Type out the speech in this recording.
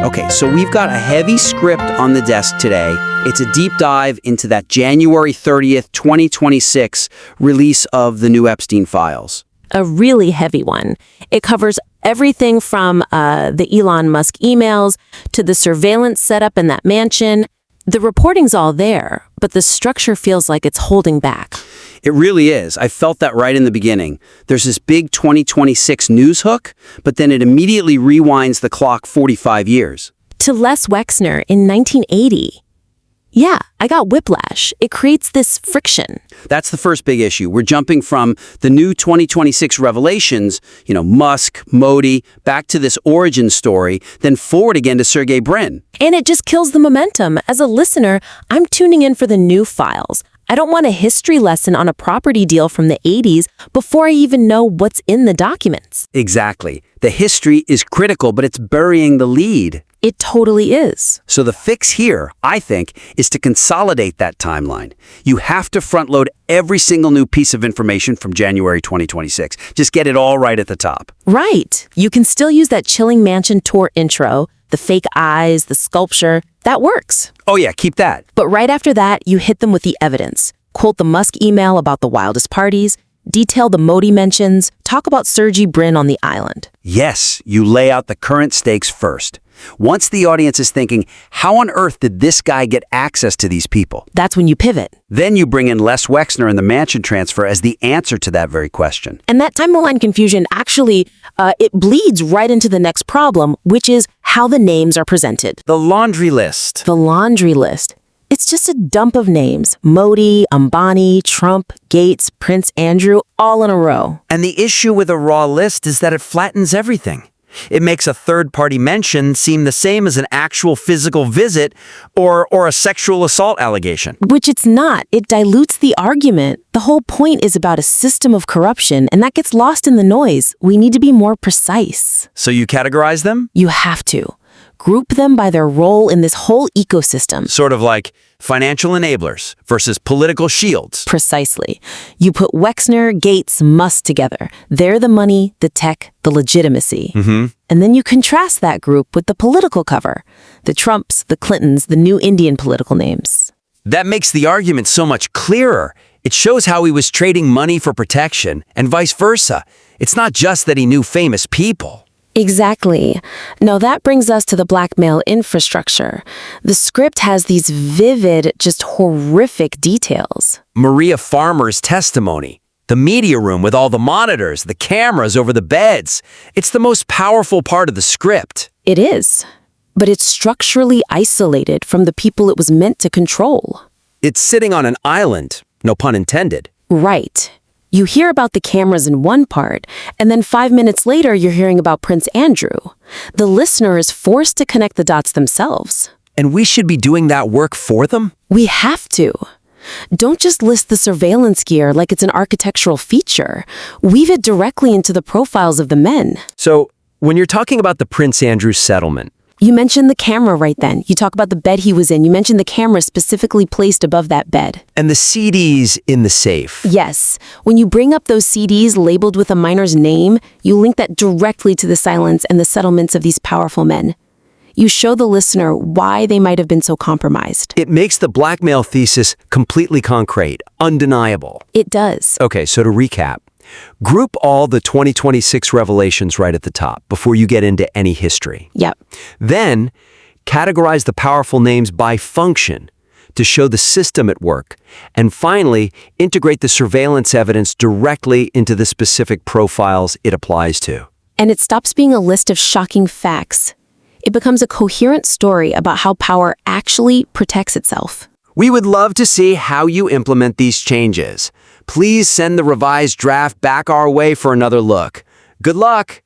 Okay, so we've got a heavy script on the desk today. It's a deep dive into that January 30th, 2026 release of the new Epstein Files. A really heavy one. It covers everything from the Elon Musk emails to the surveillance setup in that mansion. The reporting's all there, but the structure feels like it's holding back. It really is. I felt that right in the beginning. There's this big 2026 news hook, but then it immediately rewinds the clock 45 years. To Les Wexner in 1980. Yeah, I got whiplash. It creates this friction. That's the first big issue. We're jumping from the new 2026 revelations, Musk, Modi, back to this origin story, then forward again to Sergey Brin. And it just kills the momentum. As a listener, I'm tuning in for the new files. I don't want a history lesson on a property deal from the 80s before I even know what's in the documents. Exactly. The history is critical, but it's burying the lead. It totally is. So the fix here, I think, is to consolidate that timeline. You have to front-load every single new piece of information from January 2026. Just get it all right at the top. Right. You can still use that chilling mansion tour intro, the fake eyes, the sculpture. That works. Oh yeah, keep that. But right after that, you hit them with the evidence. Quote the Musk email about the wildest parties, detail the Modi mentions, talk about Sergey Brin on the island. Yes, you lay out the current stakes first. Once the audience is thinking, how on earth did this guy get access to these people? That's when you pivot. Then you bring in Les Wexner and the mansion transfer as the answer to that very question. And that timeline confusion actually, it bleeds right into the next problem, which is how the names are presented. The laundry list. The laundry list. It's just a dump of names. Modi, Ambani, Trump, Gates, Prince Andrew, all in a row. And the issue with a raw list is that it flattens everything. It makes a third-party mention seem the same as an actual physical visit or a sexual assault allegation. Which it's not. It dilutes the argument. The whole point is about a system of corruption, and that gets lost in the noise. We need to be more precise. So you categorize them? You have to. Group them by their role in this whole ecosystem. Sort of like financial enablers versus political shields. Precisely. You put Wexner, Gates, Musk together. They're the money, the tech, the legitimacy. And then you contrast that group with the political cover. The Trumps, the Clintons, the new Indian political names. That makes the argument so much clearer. It shows how he was trading money for protection and vice versa. It's not just that he knew famous people. Exactly. Now that brings us to the blackmail infrastructure. The script has these vivid, just horrific details. Maria Farmer's testimony. The media room with all the monitors, the cameras over the beds. It's the most powerful part of the script. It is. But it's structurally isolated from the people it was meant to control. It's sitting on an island, no pun intended. Right. You hear about the cameras in one part, and then 5 minutes later you're hearing about Prince Andrew. The listener is forced to connect the dots themselves. And we should be doing that work for them? We have to. Don't just list the surveillance gear like it's an architectural feature. Weave it directly into the profiles of the men. So, when you're talking about the Prince Andrew settlement, you mentioned the camera right then. You talk about the bed he was in. You mentioned the camera specifically placed above that bed. and the CDs in the safe. Yes. When you bring up those CDs labeled with a minor's name, you link that directly to the silence and the settlements of these powerful men. You show the listener why they might have been so compromised. It makes the blackmail thesis completely concrete, undeniable. It does. Okay, so to recap, group all the 2026 revelations right at the top before you get into any history. Yep. Then, categorize the powerful names by function to show the system at work. And finally, integrate the surveillance evidence directly into the specific profiles it applies to. And it stops being a list of shocking facts. It becomes a coherent story about how power actually protects itself. We would love to see how you implement these changes. Please send the revised draft back our way for another look. Good luck!